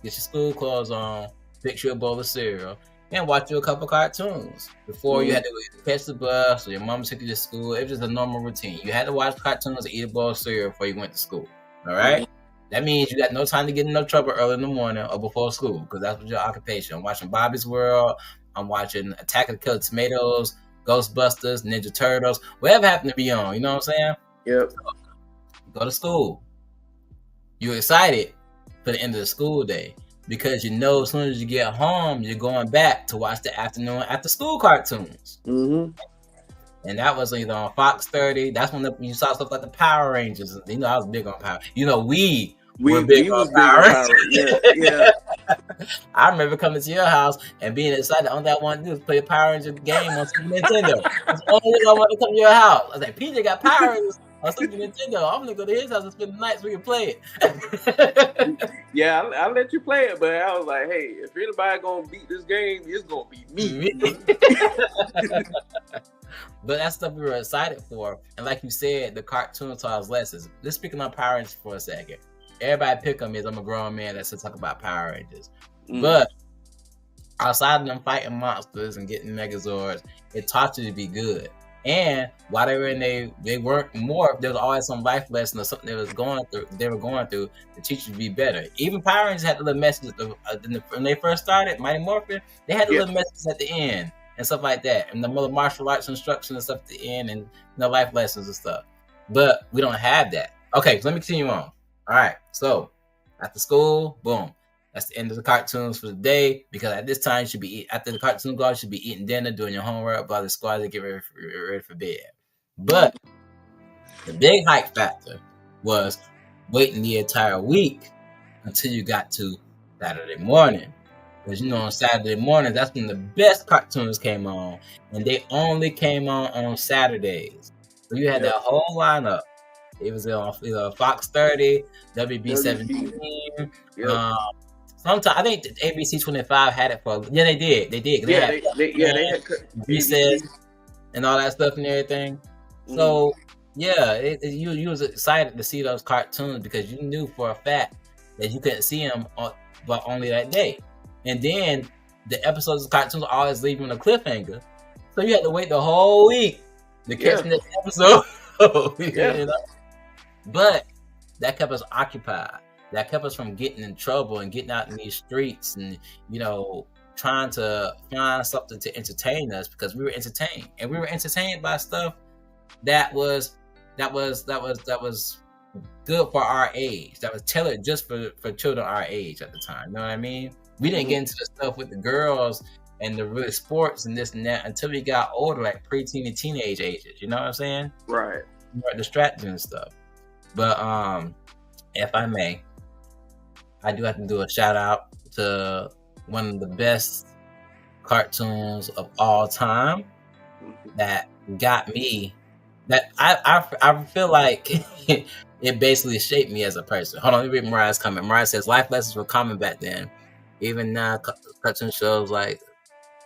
get your school clothes on, fix you a bowl of cereal, and watch you a couple cartoons. Before you had to catch the bus or your mom took you to school. It was just a normal routine. You had to watch cartoons and eat a bowl of cereal before you went to school. All right? That means you got no time to get in no trouble early in the morning or before school, because that's what your occupation. I'm watching Bobby's World. I'm watching Attack of the Killer Tomatoes, Ghostbusters, Ninja Turtles, whatever happened to be on. You know what I'm saying? Yep. So, go to school. You're excited for the end of the school day because you know as soon as you get home, you're going back to watch the afternoon after school cartoons. And that was either on Fox 30. That's when you saw stuff like the Power Rangers. You know, I was big on Power. You know, we were big on Power Rangers. Yeah. I remember coming to your house and being excited. The only thing I wanted to do was play a Power Ranger game on Super Nintendo. That's the only reason I wanted to come to your house. I was like, PJ got Power Rangers on Super Nintendo. I'm gonna go to his house and spend the night so we can play it. Yeah, I let you play it, but I was like, hey, if anybody gonna beat this game, it's gonna be me. But that's stuff we were excited for. And like you said, the cartoon taught us lessons. Let's speaking on Power Rangers for a second. Everybody pick on me as I'm a grown man that's to talk about Power Rangers. But outside of them fighting monsters and getting Megazords, it taught you to be good. And while they were in they weren't more, there was always some life lesson or something they were going through to teach you to be better. Even Power Rangers had the little messages when they first started, Mighty Morphin, they had the little messages at the end and stuff like that. And the martial arts instruction and stuff at the end and life lessons and stuff. But we don't have that. Okay, so let me continue on. All right, so after school, boom. That's the end of the cartoons for the day, because at this time you should be after the cartoon go, you should be eating dinner, doing your homework, blah, the squad to get ready for bed. But the big hype factor was waiting the entire week until you got to Saturday morning. Because you know on Saturday morning, that's when the best cartoons came on, and they only came on Saturdays. So you had that whole lineup. It was on Fox 30, WB 17. Sometimes I think ABC 25 had it for. Yeah, they did. They had Recess and all that stuff and everything. So you was excited to see those cartoons because you knew for a fact that you couldn't see them but only that day. And then the episodes of cartoons always leave you on a cliffhanger, so you had to wait the whole week to catch the next episode. You know? But that kept us occupied. That kept us from getting in trouble and getting out in these streets and, you know, trying to find something to entertain us, because we were entertained, and we were entertained by stuff that was good for our age. That was tailored just for children our age at the time. You know what I mean? We didn't get into the stuff with the girls and the really sports and this and that until we got older, like preteen and teenage ages. You know what I'm saying? Right. We were distracted and stuff. But if I may, I do have to do a shout out to one of the best cartoons of all time that got me. That I feel like it basically shaped me as a person. Hold on, let me read Mariah's comment. Mariah says life lessons were common back then. Even now, cartoon shows like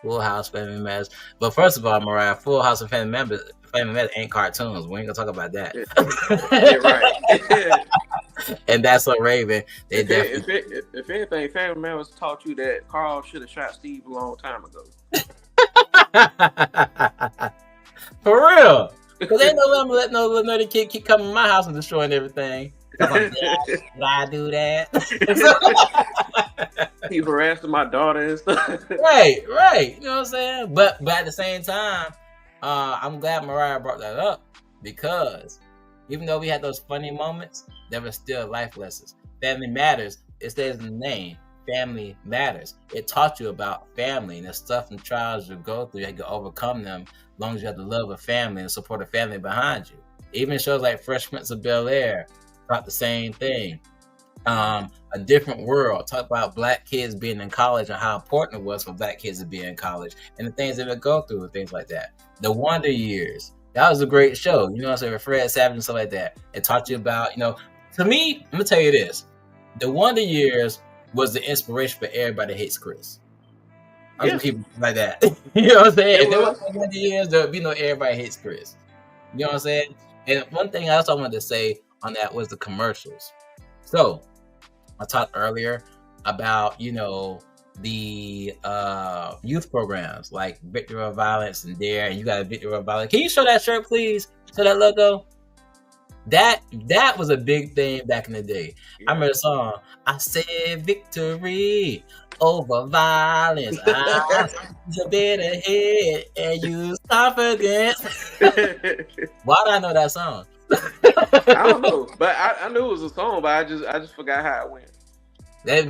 Full House, Family Matters. But first of all, Mariah, Full House and Family Matters ain't cartoons. We ain't gonna talk about that. Yeah, right. And that's so Raven. If anything, Family Matters taught you that Carl should have shot Steve a long time ago. For real. Because ain't no let me let no little nerdy kid keep coming to my house and destroying everything. Like, did I do that? He harassing my daughter and stuff. Right. You know what I'm saying? But at the same time, I'm glad Mariah brought that up, because even though we had those funny moments, there were still life lessons. Family Matters, it says in the name, Family Matters. It taught you about family and the stuff and trials you go through. You had to overcome them as long as you have the love of family and support a family behind you. Even shows like Fresh Prince of Bel-Air about the same thing. A Different World talk about black kids being in college and how important it was for black kids to be in college and the things that they go through and things like that. The Wonder Years, that was a great show, you know what I'm saying, with Fred Savage and stuff like that. It taught you about, to me, I'm gonna tell you this, The Wonder Years was the inspiration for Everybody Hates Chris. I'm gonna keep it like that. You know what I'm saying? If there wasn't the Wonder Years, there would be no Everybody Hates Chris. You know what I'm saying? And one thing else I wanted to say on that was the commercials. So I talked earlier about, the youth programs like Victory of Violence and Dare, and you got a Victory of Violence. Can you show that shirt, please? Show that logo. That was a big thing back in the day. Yeah. I remember the song, I said victory over violence. I a bit ahead and use confidence. Why do I know that song? I don't know, but I knew it was a song, but I just forgot how it went. I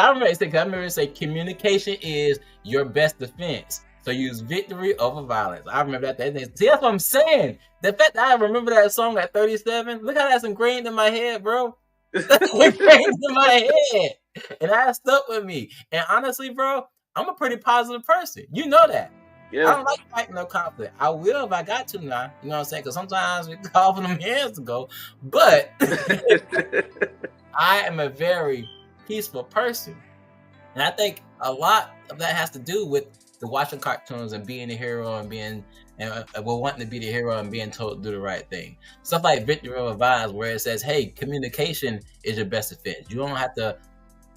remember it say communication is your best defense. So use victory over violence. I remember that. See, that's what I'm saying. The fact that I remember that song at 37, look how that's ingrained in my head, bro. That's ingrained in my head. And that stuck with me. And honestly, bro, I'm a pretty positive person. You know that. Yeah. I don't like fighting no conflict. I will if I got to now. You know what I'm saying? Because sometimes we call for them hands to go. But I am a very peaceful person. And I think a lot of that has to do with the watching cartoons and being a hero and wanting to be the hero and being told to do the right thing. Stuff like Victory Over Violence, where it says, hey, communication is your best defense. You don't have to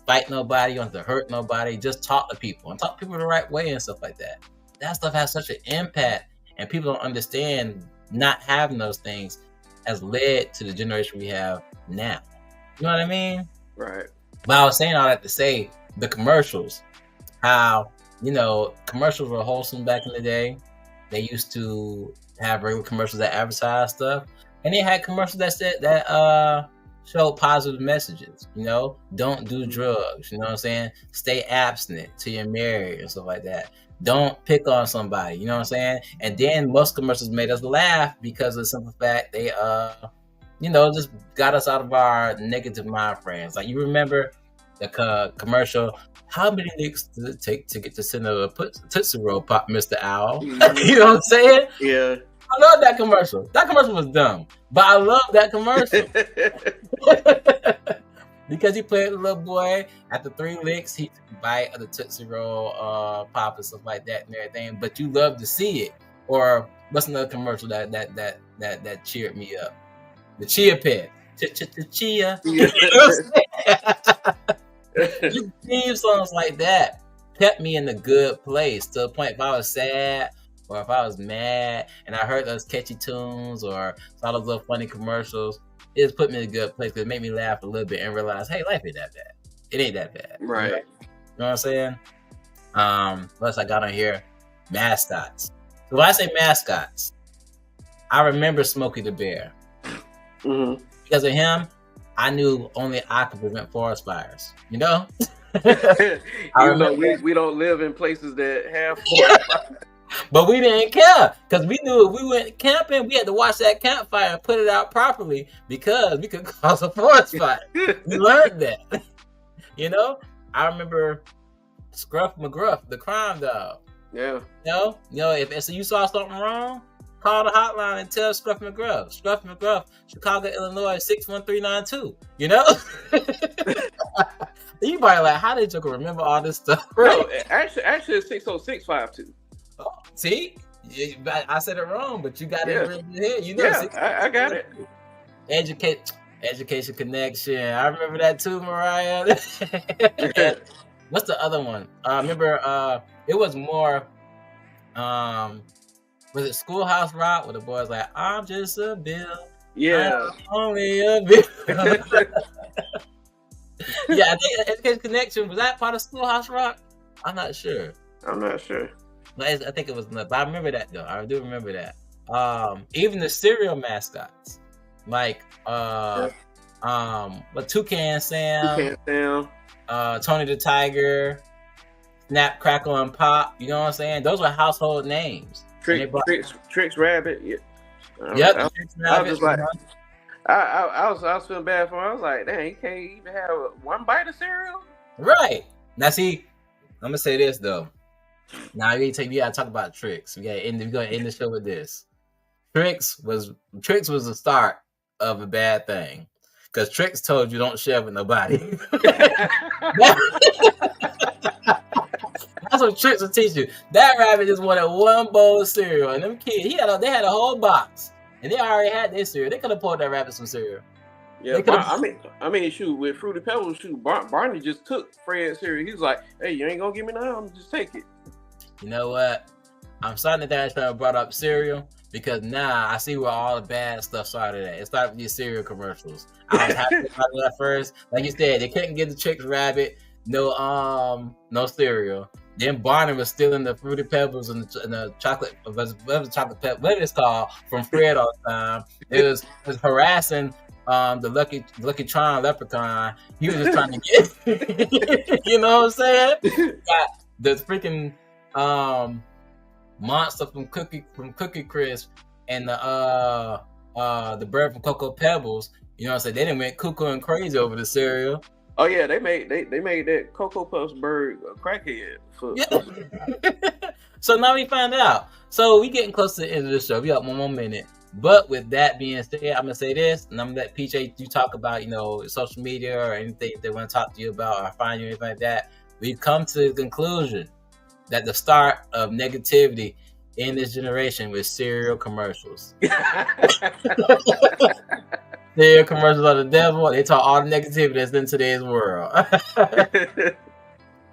fight nobody. You don't have to hurt nobody. Just talk to people and talk to people the right way and stuff like that. That stuff has such an impact, and people don't understand not having those things has led to the generation we have now. You know what I mean? Right. But I was saying all that to say the commercials, how, commercials were wholesome back in the day. They used to have regular commercials that advertise stuff, and they had commercials that showed positive messages. Don't do drugs. You know what I'm saying? Stay abstinent till you're married and stuff like that. Don't pick on somebody. You know what I'm saying? And then most commercials made us laugh because of the simple fact they just got us out of our negative mind frames. Like, you remember the commercial, how many licks does it take to get the center of a Tootsie Roll Pop, Mr. Owl? Mm-hmm. You know what I'm saying? Yeah. I love that commercial. That commercial was dumb, but I love that commercial. Because he played the little boy, after 3 licks, he took a bite of the Tootsie Roll Pop and stuff like that and everything, but you love to see it. Or what's another commercial that cheered me up? The Chia Pet. Chia. Just theme songs like that kept me in a good place, to the point if I was sad or if I was mad and I heard those catchy tunes or saw those little funny commercials, it just put me in a good place because it made me laugh a little bit and realize, hey, life ain't that bad. It ain't that bad. Right. You know what I'm saying? Plus I got on here, mascots. So when I say mascots, I remember Smokey the Bear. Mm-hmm. Because of him, I knew only I could prevent forest fires. You know? Even though we don't live in places that have forest fires. But we didn't care, because we knew if we went camping, we had to watch that campfire and put it out properly, because we could cause a forest fire. We learned that. I remember Scruff McGruff, the crime dog. Yeah. If you saw something wrong, call the hotline and tell Scruff McGruff. Scruff McGruff, Chicago, Illinois, 61392. You probably like, how did you remember all this stuff? Right? No, actually it's 60652. Oh, see? I said it wrong, but you got it written here. I got it. Education Connection. I remember that too, Mariah. What's the other one? Remember, it was more, was it Schoolhouse Rock, where the boy's like, I'm just a bill. Yeah. I'm only a bill. Yeah, I think Education Connection, was that part of Schoolhouse Rock? I'm not sure. I think it was, but I remember that though. I do remember that. Even the cereal mascots, like Toucan Sam, Tony the Tiger, Snap, Crackle, and Pop. You know what I'm saying? Those were household names. Trix Rabbit. Yeah. Yep. I was just like, I was feeling bad for him. I was like, dang, he can't even have one bite of cereal. Right. Now, see, I'm gonna say this though. Now you gotta talk about Tricks. We're gonna end the show with this. Tricks was the start of a bad thing. Because Tricks told you don't share with nobody. That's what Tricks will teach you. That rabbit just wanted one bowl of cereal, and them kids, they had a whole box, and they already had their cereal. They could have poured that rabbit some cereal. Yeah, I mean, shoot, with Fruity Pebbles, Barney just took Fred's cereal. He was like, "Hey, you ain't gonna give me none. Just take it." You know what? I'm starting to think I brought up cereal because now I see where all the bad stuff started at. It started with these cereal commercials. I was happy about it at first. Like you said, they couldn't give the Tricks rabbit no cereal. Then Barney was stealing the Fruity Pebbles and the chocolate, whatever it's called, from Fred all the time. It was harassing the Lucky Charm leprechaun. He was just trying to get, you know what I'm saying? Got the freaking monster from Cookie Crisp and the bird from Cocoa Pebbles. You know what I'm saying? They didn't went cuckoo and crazy over the cereal. Oh yeah, they made that Cocoa Puffs bird a crackhead. So now we find out. So we getting close to the end of the show. We got one more minute. But with that being said, I'm gonna say this, and I'm gonna let PJ you talk about, social media or anything they want to talk to you about or find you, anything like that. We've come to the conclusion that the start of negativity in this generation was cereal commercials. Cereal commercials are the devil. They talk all the negativity that's in today's world.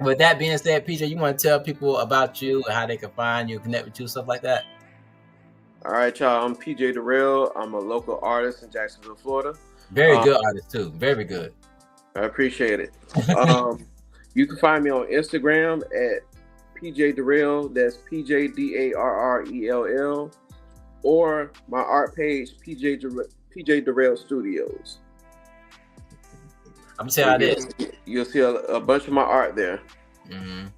With that being said, PJ, you want to tell people about you and how they can find you, connect with you, stuff like that? All right, y'all. I'm PJ Darrell. I'm a local artist in Jacksonville, Florida. Very good artist too. Very good. I appreciate it. You can find me on Instagram at PJ Darrell. That's PJDarrell, or my art page PJ Darrell Studios. I'm gonna say how it is. You'll see a bunch of my art there. Mm-hmm.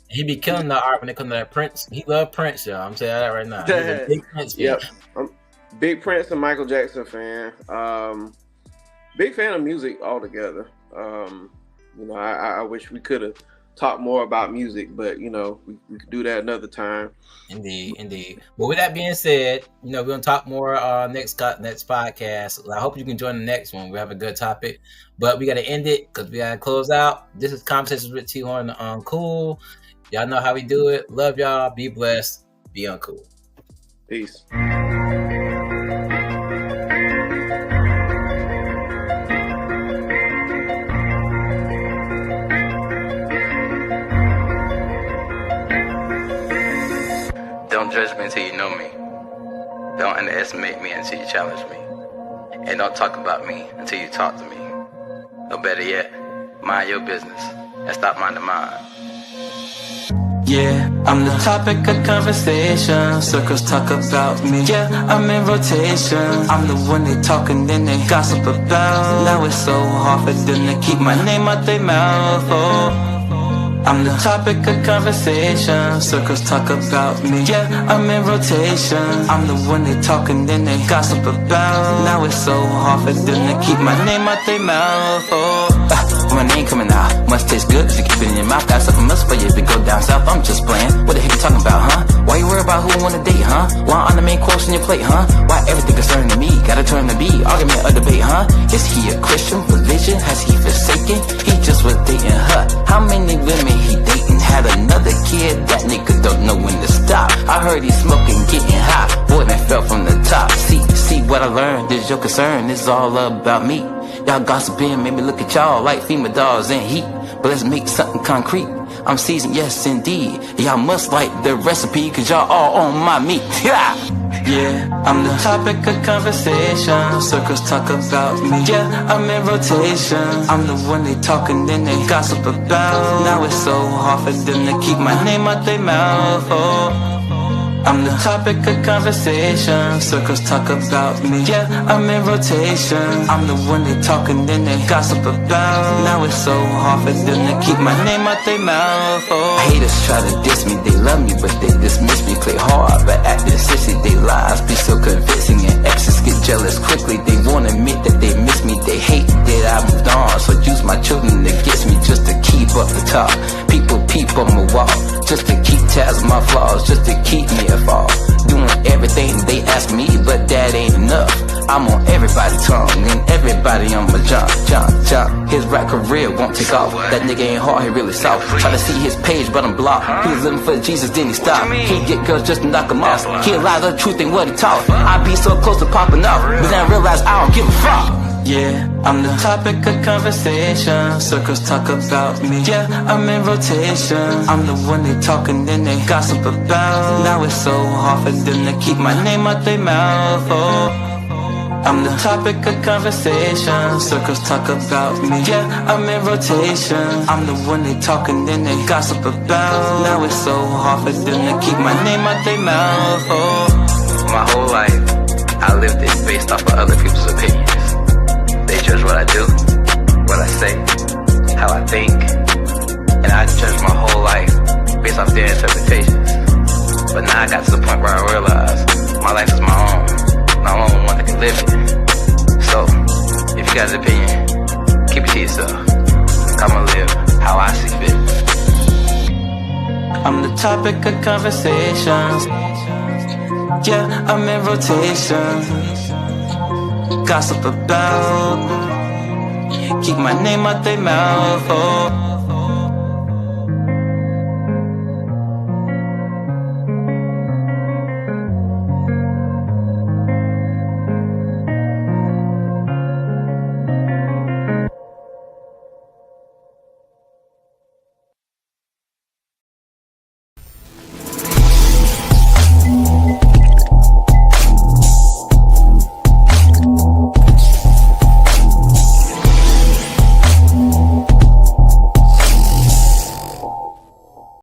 He be killing the art when it comes to that Prince. He love Prince, y'all. I'm saying that right now. He's a big Prince fan. Yep, I'm big Prince and Michael Jackson fan. Big fan of music altogether. I wish we could have talked more about music, but we could do that another time. Indeed. Well, with that being said, we're gonna talk more next podcast. I hope you can join the next one. We have a good topic, but we gotta end it because we gotta close out. This is Conversations with T-Horne, the Uncool. Y'all know how we do it. Love y'all. Be blessed. Be uncool. Peace. Don't judge me until you know me. Don't underestimate me until you challenge me. And don't talk about me until you talk to me. Or better yet, mind your business and stop minding mine. Yeah, I'm the topic of conversation. Circles talk about me. Yeah, I'm in rotation. I'm the one they talk and then they gossip about. Now it's so hard for them to keep my name out their mouth. Oh, I'm the topic of conversation. Circles talk about me. Yeah, I'm in rotation. I'm the one they talk and then they gossip about. Now it's so hard for them to keep my name out their mouth. Oh, my name coming out must taste good if you keep it in your mouth. Got something else for you if you go down south. I'm just playing. What the heck you talking about, huh? Why you worry about who I wanna date, huh? Why on the main course on your plate, huh? Why everything concerning me gotta turn to be argument or debate, huh? Is he a Christian? Religion? Has he forsaken? He just was dating her. How many women he dating? Had another kid? That nigga don't know when to stop. I heard he smoking, getting high. Boy, man fell from the top. See what I learned. This your concern. It's all about me. Y'all gossiping made me look at y'all like female dolls in heat. But let's make something concrete. I'm seasoned, yes indeed. Y'all must like the recipe, cause y'all all on my meat. Yeah, I'm the topic of conversation. Circles talk about me. Yeah, I'm in rotation. I'm the one they talk and then they gossip about. Now it's so hard for them to keep my name out their mouth. Oh, I'm the topic of conversation. Circles talk about me. Yeah, I'm in rotation. I'm the one they talk and then they gossip about. Now it's so hard for them to keep my name out their mouth. Oh. Haters try to diss me, they love me, but they dismiss me. Play hard, but acting sissy. They lies be so convincing, and exes get jealous quickly. They won't admit that they miss me. They hate that I moved on, so use my children against me just to keep up the top. People peep on my wall, just to keep tabs of my flaws, just to keep me afar. Doing everything they ask me, but that ain't enough. I'm on everybody's tongue, and everybody on my jump. His rap career won't take off. That nigga ain't hard, he really soft. Try to see his page, but I'm blocked. He was living for Jesus, then he stopped. Can't get girls just to knock him off. Can't lie, the truth ain't what he taught. I be so close to popping off, but then I realize I don't give a fuck. Yeah, I'm the topic of conversation. Circles talk about me. Yeah, I'm in rotation. I'm the one they talk and then they gossip about. Now it's so hard for them to keep my name out their mouth. Oh, I'm the topic of conversation. Circles talk about me. Yeah, I'm in rotation. I'm the one they talk and then they gossip about. Now it's so hard for them to keep my name out their mouth. Oh. My whole life, I lived it based off of other people's opinions. They judge what I do, what I say, how I think, and I judge my whole life based off their interpretations. But now I got to the point where I realize my life is my own, and I'm the only one that can live it. So, if you got an opinion, keep it to yourself. I'ma live how I see fit. I'm the topic of conversations. Yeah, I'm in rotation. Gossip about, keep my name out their mouth. Oh.